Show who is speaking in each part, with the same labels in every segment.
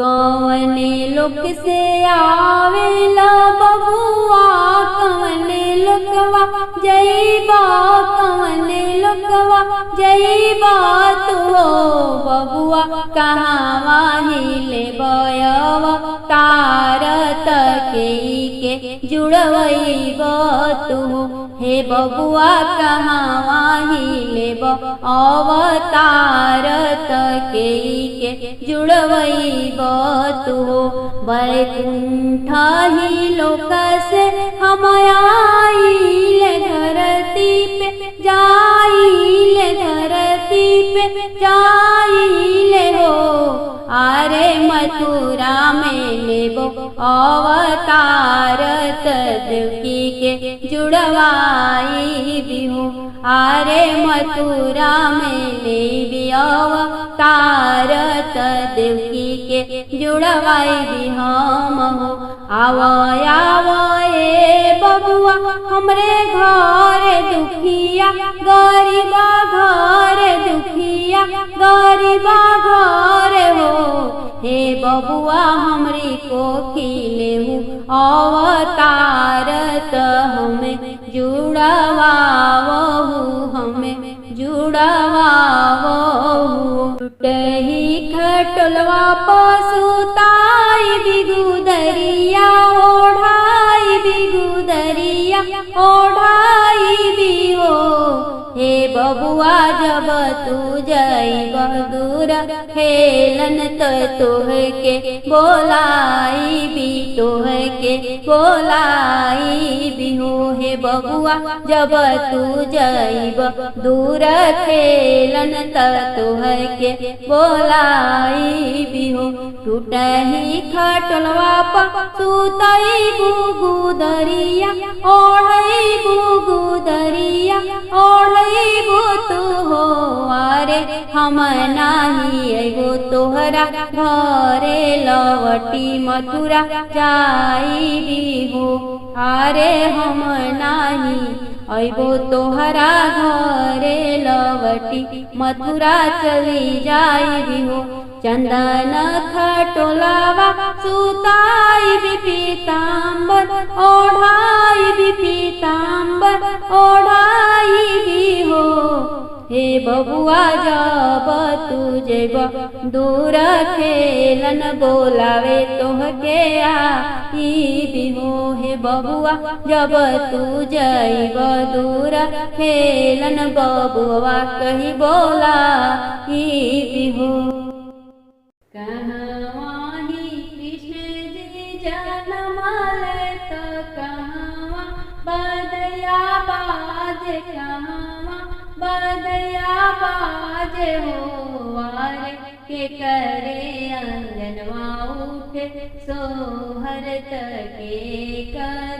Speaker 1: कवने लोक से आवेला बबुआ, कवने लोकवा जइबा, कवने लोकवा जइबा तू हो बबुआ, कहवा हिले बयव तार तके जुड़वैब तू, हे बबुआ कहवा हिलेब अवतार तके जुड़वैब तू, बैकुंठ ही लोक से हम आइले धरती पे जाइले, धरती पे जाइले हो, आरे मथुरा में लेबो अवतार देवकी के जुड़वाई बिहू, आरे मथुरा में लेबी अवतार देवकी के जुड़वाई भी हम हो। आवो आवो ए बबुआ हमरे घर दुखिया, गरीबा घर दुखिया, गरीबा घर हो, हे बबुआ हमरी को खिलेहू अवतार हमें जुड़वावहू, हमें जुड़वावहू। टूटही खटोलवा पसुताई बिगुदरिया, ओढ़ाई बिगुदरिया ओढ़ाई भी हो, हे बबुआ जब तू जइब दूर खेलन तो तोहके बोलाई भी, तोहके बोलाई भी हो, हे बबुआ जब तू जइब दूर खेलन तो तोहके बोलाई भी हो। टूटही खटोलवा पसुतई गुदरिया, ओढ़ई गुदरिया ओढ़ई तू हो, आरे हम नाही अइबो तोहरा घरे लवटी मथुरा जाइबी हो, आरे हम नाही अइबो तोहरा घरे लवटी मथुरा चली जाइबी हो। चंदन खटोलावा सुताई भी पीताम्बर, ओढ़ाई भी पीताम्बर ओढ़ाई भी हो, हे बबुआ जब तू जइब दूर खेलन बोलावे तोहके आइबी हो, हे बबुआ जब तू जइब दूर खेलन बबुआ कही बोलाइबी हो। कहवा ही कृष्ण जी जन्म लेत, कहवा बदया बाज, कहवा बदया बाज हो, आरे के करे अंगनवा उठे सोहर के कर,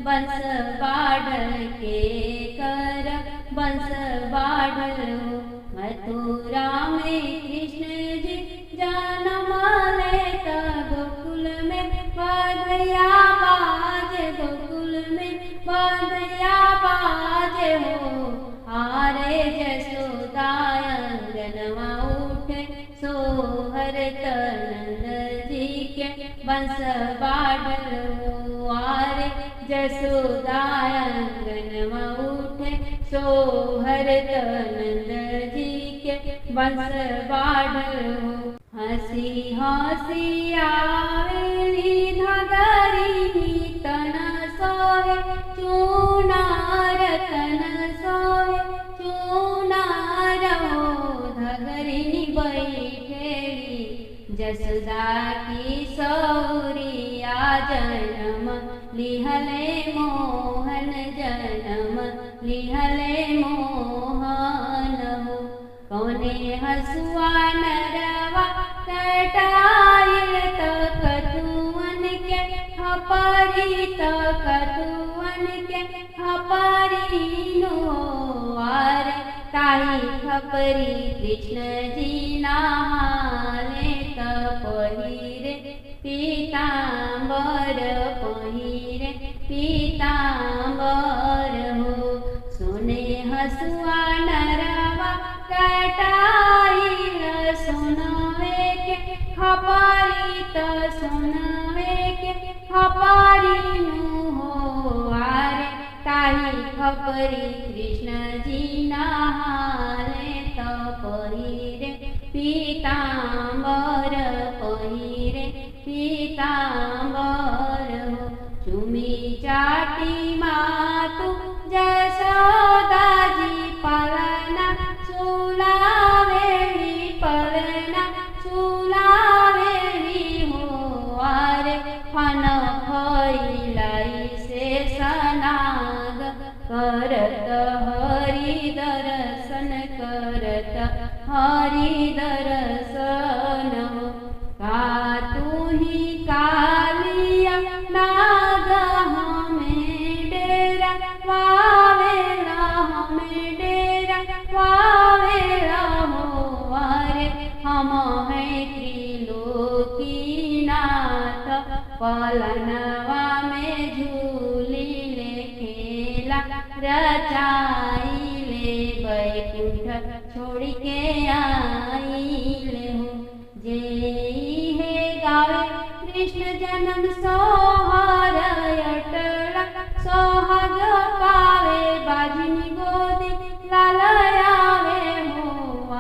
Speaker 1: बंस बाढ़ के कर बंस बाढ़ हो। मथुरा में कृष्ण जी जन्म लेत, गोकुल में बधया बाज, गोकुल में बधया बाज हो, आरे जसोदा अंगनवा उठे सोहर नंद जी के बंस बाढ़ हो, आरे जसोदा अंगनवा उठे सोहर नंद जी के बंस बाढ़ हो। हंसी हंसी आवेली धगरी तन सोहे, चूनार तन सोहे चूनार हो, धगरी बैठेली जसोदा की सौरिया, जन्म लिहले मोहन, जन्म लिहले मोहन हो। कौने हसुआ नरवा कटाइल त कथुअन के हपरी, त कथुअन के हपरी नो, आर ताही खपरी कृष्ण जी नहाले त पहिरे पीताम्बर, पहिरे पीताम्बर हो। सोने हसुआ नरवा कटाइल, सोनवे के खपारी करी कृष्ण जी नहाले तो पहिरे पीतांबर पहिरे पीतांबर हो चुमी चाटी मातु जसोदा जी पलना सुलावेली पलना सुलावेली हो अरे फन फैलाई से सनाग करत हरि दर्शन करत हरि दर्शन हो का तू ही कालिया नाग हमें डेरा वावेला हमें डेरा वावेला हो अरे हम हैं त्रिलोकीनाथ पलनवा में झूली ले खेला रचाई ले बैकुंठ छोड़ के आई ले हो जे हे गावे कृष्ण जन्म सोहर अटल सोहाग पावे बाजिनी गोदी लालयावे हो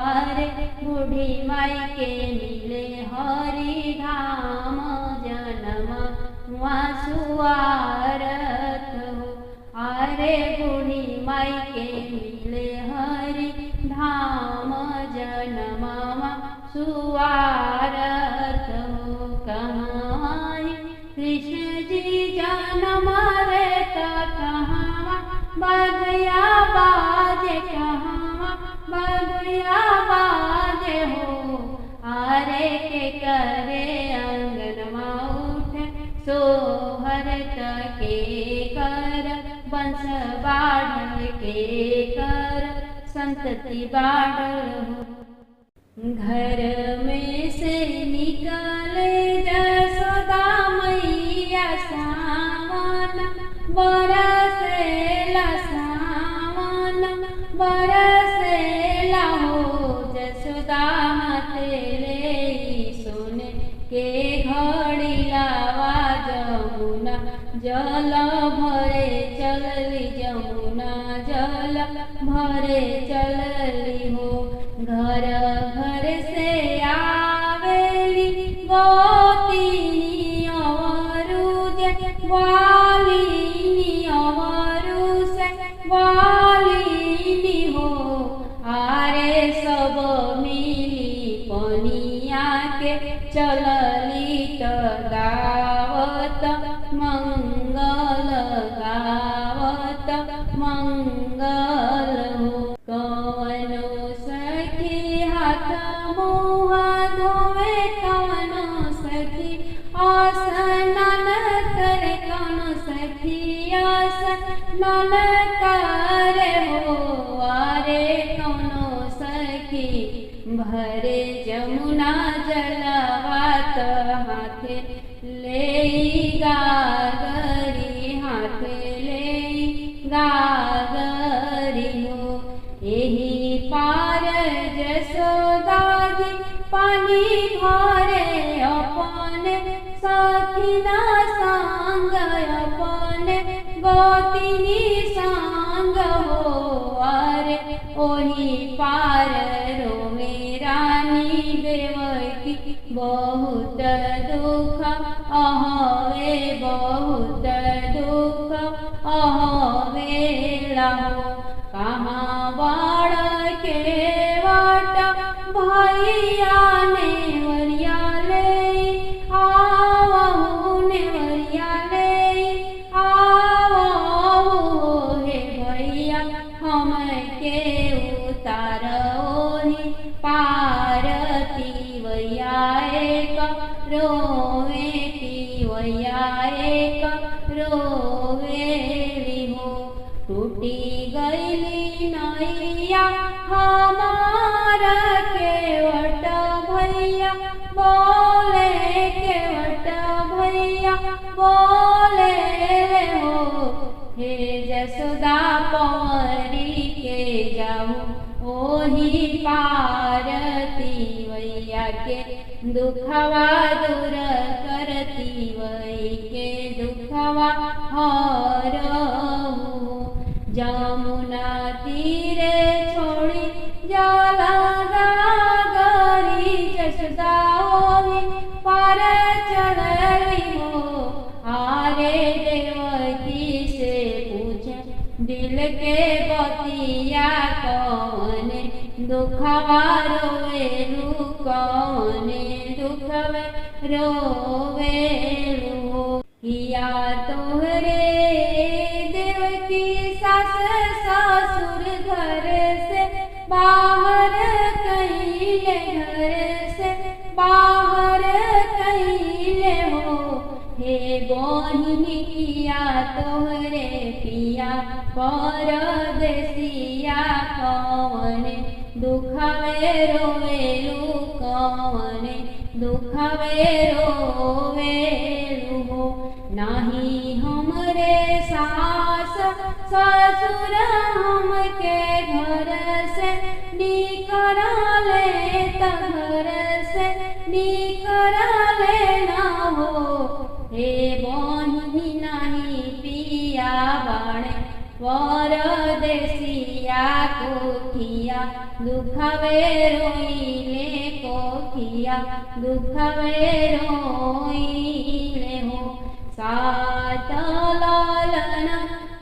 Speaker 1: अरे बूढ़ी माई के मिले हरि धाम जन्म हुआ सुआरत हो अरे बूढ़ी माई के मिले हरि धाम जन्म सुआरत हो कहाँ कृष्ण जी जन्म रे तो कहाँ बगिया बाजे कहाँ बगिया बाजे हो अरे के करे अंगनमा उठे सोहर के कर बंस बाढ़ के कर संतति बाढ़ हो घर में से निकले जसोदा मैया सावन बरसेला सावन बरसेला हो जसोदा तेरे सोने के घड़ी लावा जमुना जल भरे चलली जमुना जल भरे चलली हो घर घर से आवेली गोतिनी अवरुज ग्वालिनी अवरुज ग्वालिनी हो आरे सब मिली पनिया के चलली त गावत मंगल गावत मंगल हो कवनो सखी हाथ मुँह धोवे कवनो सखी आसनन करे कवनो सखी आसनन करे हो अरे कवनो सखी भरे जमुना जलवात हाथे ले गागरी हाथे ले गागरी हो एही पार जसोदा जी पानी भरे अपने सखीना संग अपने गोतिनी संग हो अरे ओही पार रोवे रानी देवकी बहुत दुख अहवे बहुत दुख अहवेला हो कहाँ बाड़ के वाट भैया ने वरिया ले आवहु ने वरिया ले आवहु हे भैया हम के उतारोही पारती वैया एक रोवे वैया एक रोवेली हो टूटी गईली नैया हमार केवट भैया बोले केवट भैया बोले हो हे जसोदा पवरी के जाऊँ ओही पारती वैया के दुखवा दूर करती वही के दुखवा हरहु जम देवकी से पूछे दिल के बतिया कौन दुखवा रोवेलू कौन दुखवे रोवेलू किया तोहरे देवकी सास ससुर घर से बाहर कैले घर से बाहर कैले हो हे बहिनी किया तोहरे पिया परदेसिया कौन दुखवे रोवेलू कौन दुखवे रोवेलू हो नाही हमरे सास ससुर हमके घर से निकले त घर से निकले ना हो हे बहिनी नाही पिया बाणे परदेसिया कोठिया दुखवे रोइले कोठिया दुखवे रोइले हो सात लालन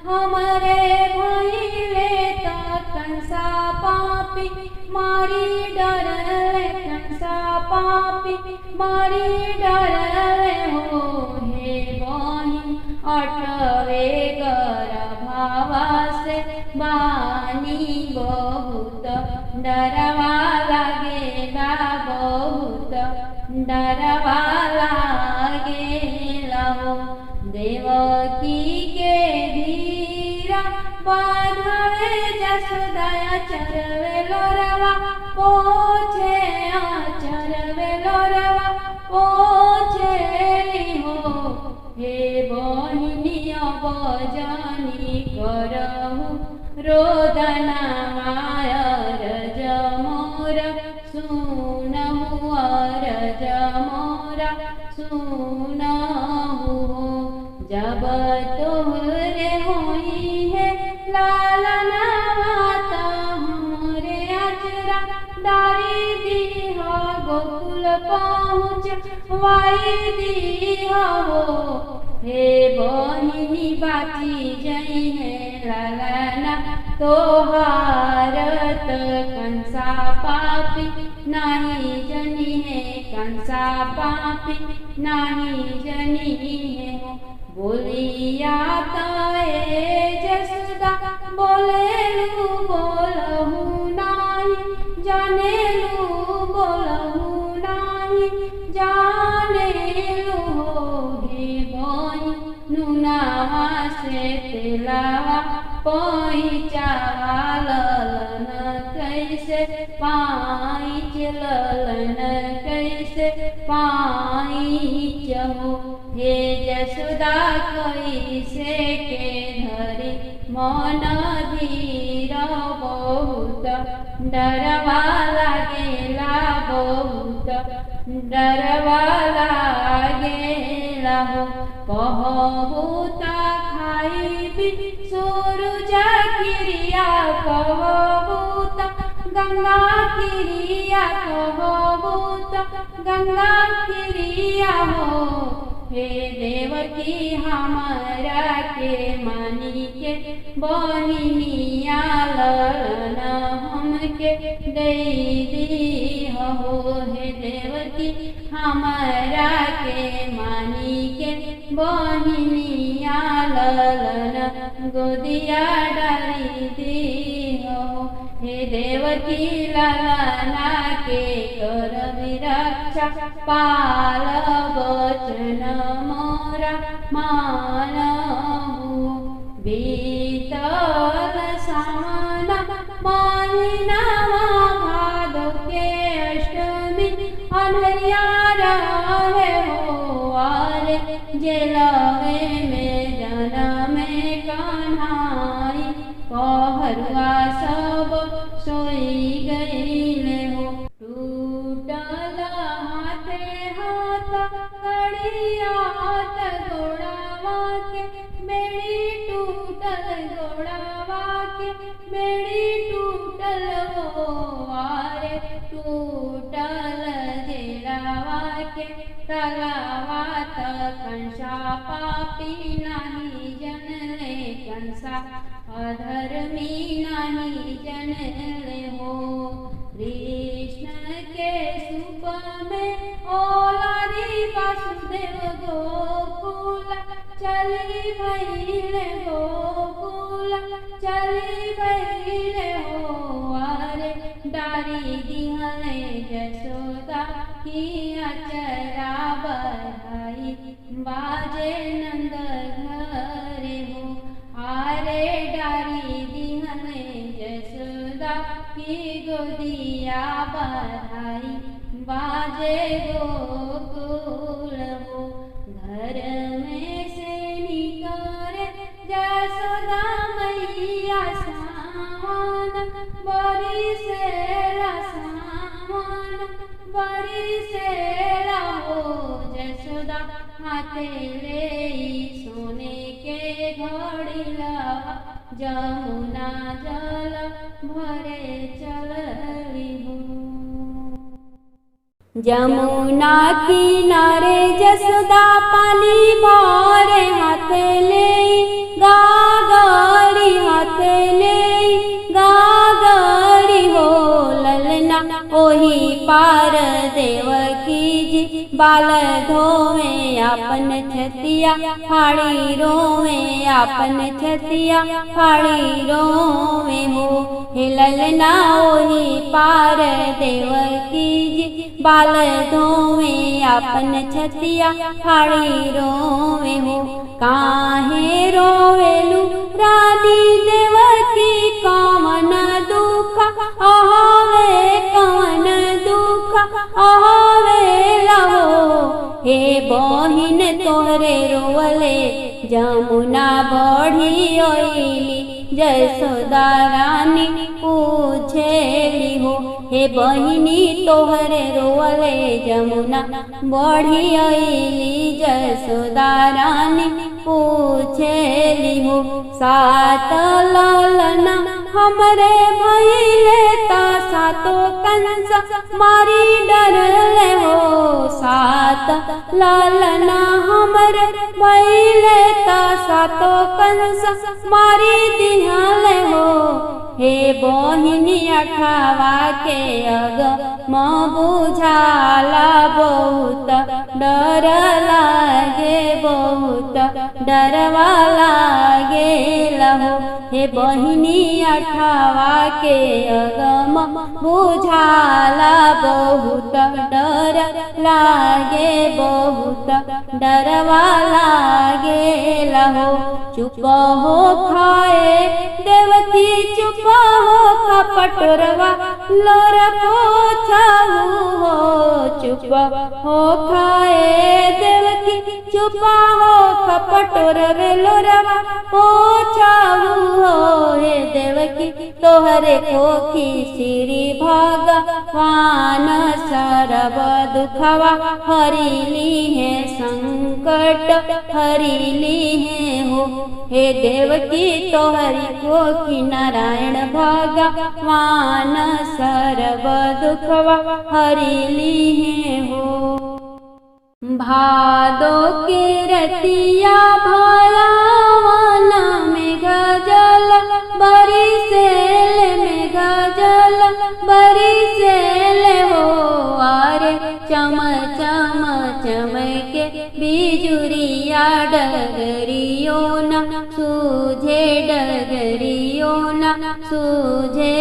Speaker 1: हमरे भइले त कंसा पापी मारी डरले कंसा पापी मारी डरले हो हे बहिन अटवे गर्भवा से बानी बहुत डरवा लागेला बहुत डरवा लागेला हो देवकी के धीरा बांधवे जसोदया चरवे लोरवा पोछे चरवे लोरवा पोछे हो हे बहिनी बजानी करहु रोदना अरज मोर सुनहु अरज मोर सुनहु जब तोहरे होई है लालना माता हमरे अचरा डारी दीह गोकुल पहुँच वाई दीह हो हे बहिनी बाची जई है लालना तोहार त कंसा पापी नाही जनी है कंसा पापी नाही जनी है हो बोलिया ताए जसुदा बोलेलू बोलहू नाही जानेलू बोलहू नाही जानेलू हे बहिन नुनावा से तेलावा पैचावा ललन कैसे पाइच ललन कैसे पाइच हो हे जसुदा कैसे के धरी मन धीर बहुत डरवा लागेला बहुत डरवा लागेला हो कहबूत खाइबी सूरज क्रिया कहबूत गंगा क्रिया कहबूत गंगा क्रिया हो हे देवकी हमारा के मानी के बहिनिया ललन हमके दे दी हो हे देवकी हमारा के मानी के बहिनिया ललन गोदिया डाली दी हो हे देवकी ललना के कर विरक्षा पाल वचन मोरा मानहु बीतल सावन महीनावा भादो के अष्टमी अन्हरिया रहे हो आरे जेलवे में जनमे कन्हाई कहरुआ सब सोई गईले हो टूटल हाथे हाथ कड़ियात गोड़ावा के बेड़ी टूटल गोड़ावा के बेड़ी टूटल हो आरे टूटल जेलावा के तलावात कंसा पापी नाही जनले कंसा अधर्मी नाही जनले हो। कृष्ण के सूप में ओलारी वासुदेव गोकुल चली भैले गोकुल चली भैले हो। अरे डारी दिहले जसोदा की अचरा बधाई बाजे नंद घरे हो। अरे डारी दिहले जसोदा की गोदिया बधाई बाजे गोकुल हो। घर में से निकले जसोदा मैया सावन बड़ी सेरा सावन बड़ी सेरा हो। जसोदा हाथे ले सोने के घड़िला जमुना जल भरे चलली हो। जमुना किनारे जसोदा पानी भरे हाथ ले गागरी हाथ ले गागरी हो। ललना ओही पार देवकी जी बाल धोवे आपन छतिया फाड़ी रोवे आपन छतिया फाड़ी रोवे हो। हे ललना ओही पार देवकी जी बाल धोवे आपन छतिया फाड़ी रोवे हो। काहे रोवेलु रानी देवकी कवन दुख आवे कवन दुख आवे लहो। हे बहिन तोहरे रोवले जमुना बढ़ी ओइली जसोदा रानी पूछेली हो। हे बहिनी तोहरे रोवले जमुना बढ़ी ओइली जसोदा रानी पूछेली हो। सात ललना हमरे भइले ता सातो कंस मारी डरले हो। सात ललना हमरे भइले ता सातो कंस मारी दिहले हो। हे बहिनी अठावा के अग म बुझाला बहुत डर लागे बहुत डरवा लागे लहो। हे बहिनी अठावा के अगम बुझाला बहुत डर लागे बहुत डरवा लागे लहो। चुप हो खाए देवकी चुप हो कपटरवा लोर पोछाऊ हो। चुप हो खाए देवकी चुप हो कपटरवे लोरवा पोछाऊ हो। हे देवकी तोहरे कोखी श्री भगवान सर्व दुखवा हरिली है संकट हरिली है हो। हे देवकी तोहरी कोखी नारायण भगवान सर्व दुखवा हरिली है हो। भादो के रतिया भयावन मेघ जल बरिसेल मेघ जल बरिसेल हो। आरे चम चम चमके बिजुरिया डगरियो न सूझे डगरियो न सूझे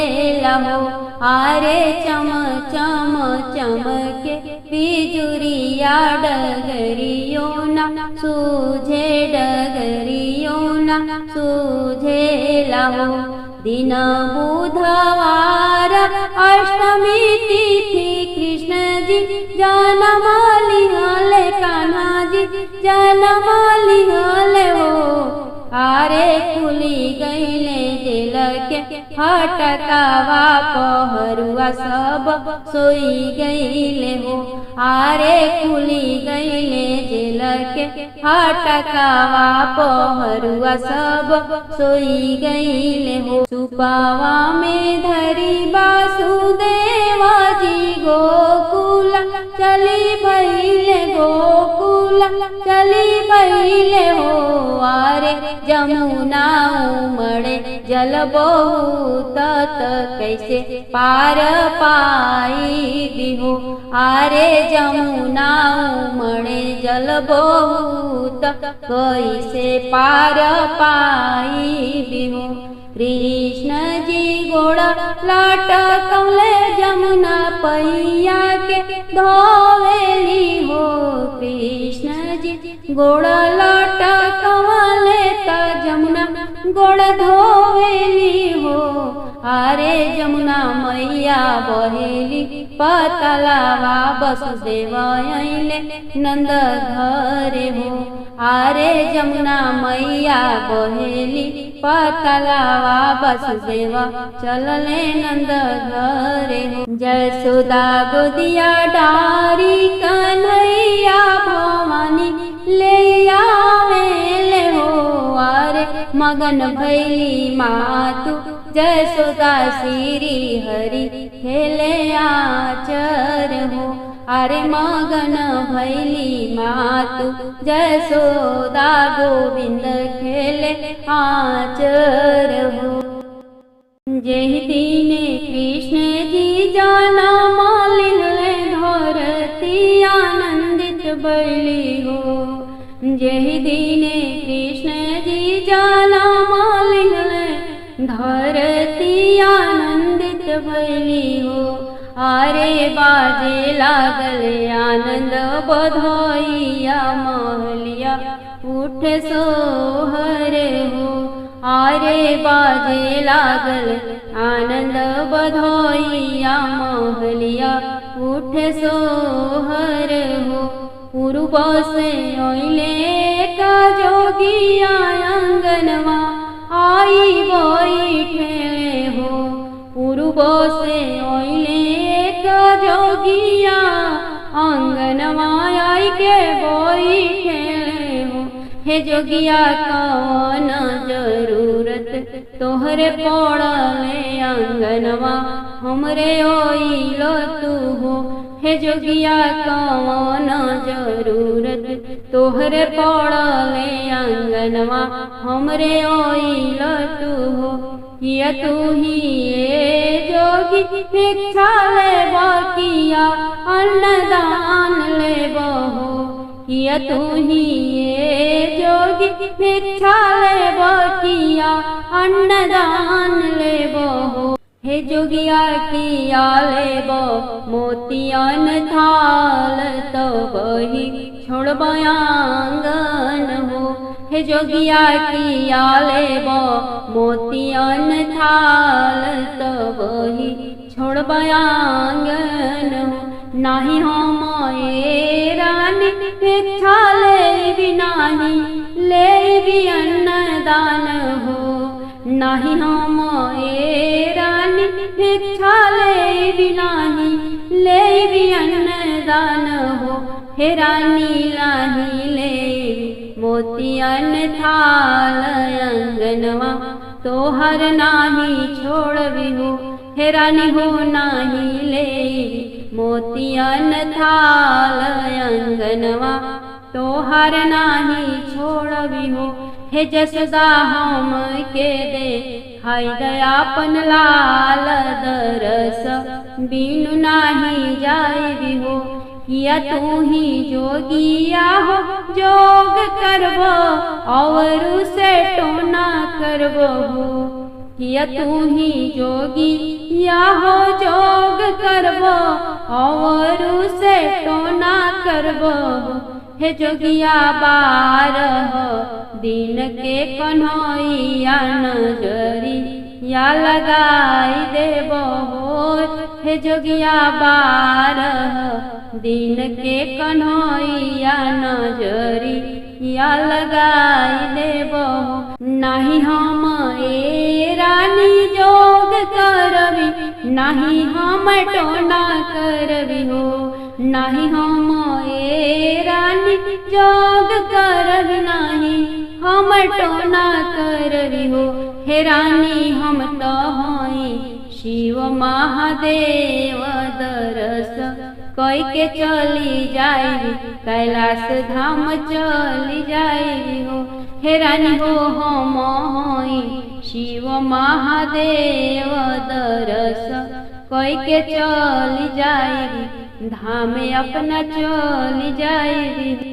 Speaker 1: लहो। आरे चम चम चमके बिजुरिया डगरियो न सूझे डगरियो न सूझे लहो। दिन बुधवार अष्टमी तिथि कृष्ण जी जन्म लिहले कान्हा जी जन्म लिहले हो। आरे खुली गईले जेल के हटकावा पहरुआ सब सोई गईले हो। आरे खुली गईले जेल के हटकावा पहरुआ सब सोई गईले हो। सुपावा में धरी वासुदेवा जी गोकुल चली भैले गोकुल चली भैले हो। आरे जमुना उमड़े जल बहुत कैसे पार पाई बिहो। आरे जमुना उमड़े जल बहुत कैसे पार पाई बिहो। कृष्ण जी गोड़ा लटकौले जमुना पैया के धोवेली हो। कृष्ण जी गोड़ा लटकौले त जमुना गोड़ धोवेली हो। आरे जमुना मैया बहेली पतलावा वसुदेव आइले नंद घरे हो। आरे जमुना मैया बहेली पतलावा वसुदेव चलले नंद घरे हो। जसोदा गोदिया डारी कन्हैया भवानी ले आवेले हो। आरे मगन भैली मातु जसोदा श्री हरि खेले आचर हो। आरे मगन भैली मातु जसोदा गोविंद खेले आचर हो। जेहि दीने कृष्ण जी जाना मालिले धरती आनंदित बैली हो। जेहि दीने कृष्ण जी जाना मालिले धरती आनंदित भैली हो। आरे बाजे लागल आनंद बधाइया महलिया उठ सोहर हो। आरे बाजे लागल आनंद बधाइया महलिया उठ सोहर हो। पूर्व से ओइले का जोगिया अंगनवा आई बैठे हो। पूर्व से ओइले का जोगिया अंगनवा आई के बैठे हो। हे जोगिया कौन जरूरत तोहरे पड़ले अंगनवा हमरे ओइलो तू हो। हे जोगिया कौन जरूरत तोहरे पड़ले अंगनवा हमरे ओइलो तू हो। किया तू ही ये जोगी भिक्षा ले किया अन्नदान ले बहो। किया तू ही ये जोगी भिक्षा ले किया अन्नदान ले बहो। हे जोगिया किया ले बो मोतियन थाल तो बही छोड़बयांगन हो। हे जोगिया किया ले बो मोतियन थाल तो बही छोड़बयांगन हो। नाही हम ए रानी भिक्षा ले भी नाही ले भी अन्नदान हो। नाही हम ए रानी भिक्षा ले भी नाही ले भी अन्नदान हो। हे रानी लाही ले मोतियन थाल अंगनवा तोहर नाही छोड़बी हो। हे रानी हो नाही ले मोतियन थाल अंगनवा तोहर नाही छोड़बी हो। हे जसोदा हम के दे खाई दयापन लाल दरस बिनु नाही जाई हो। किया तू ही जोगिया हो जोग करबो और से टोना करबो हो। किया तू ही जोगिया हो जोग करबो और से टोना करबो हो। हे जोगिया बारह दिन के कन्हैया नजरी या लगाई देबो हो। हे जोगिया बारह दिन के कन्हैया नजरी या लगाई देबो हो। नाही हम ए रानी नाही हम टोना करबी हो, नाही हम ए रानी जोग करबी, नाही हम टोना करबी हो। हे रानी हम तो हई शिव महादेव, दरस कई के चली जाई कैलाश धाम चली जाई हो। हे रानी हो हम हई शिव महादेव, दरस कई के चली जाई धाम अपना चली जाई।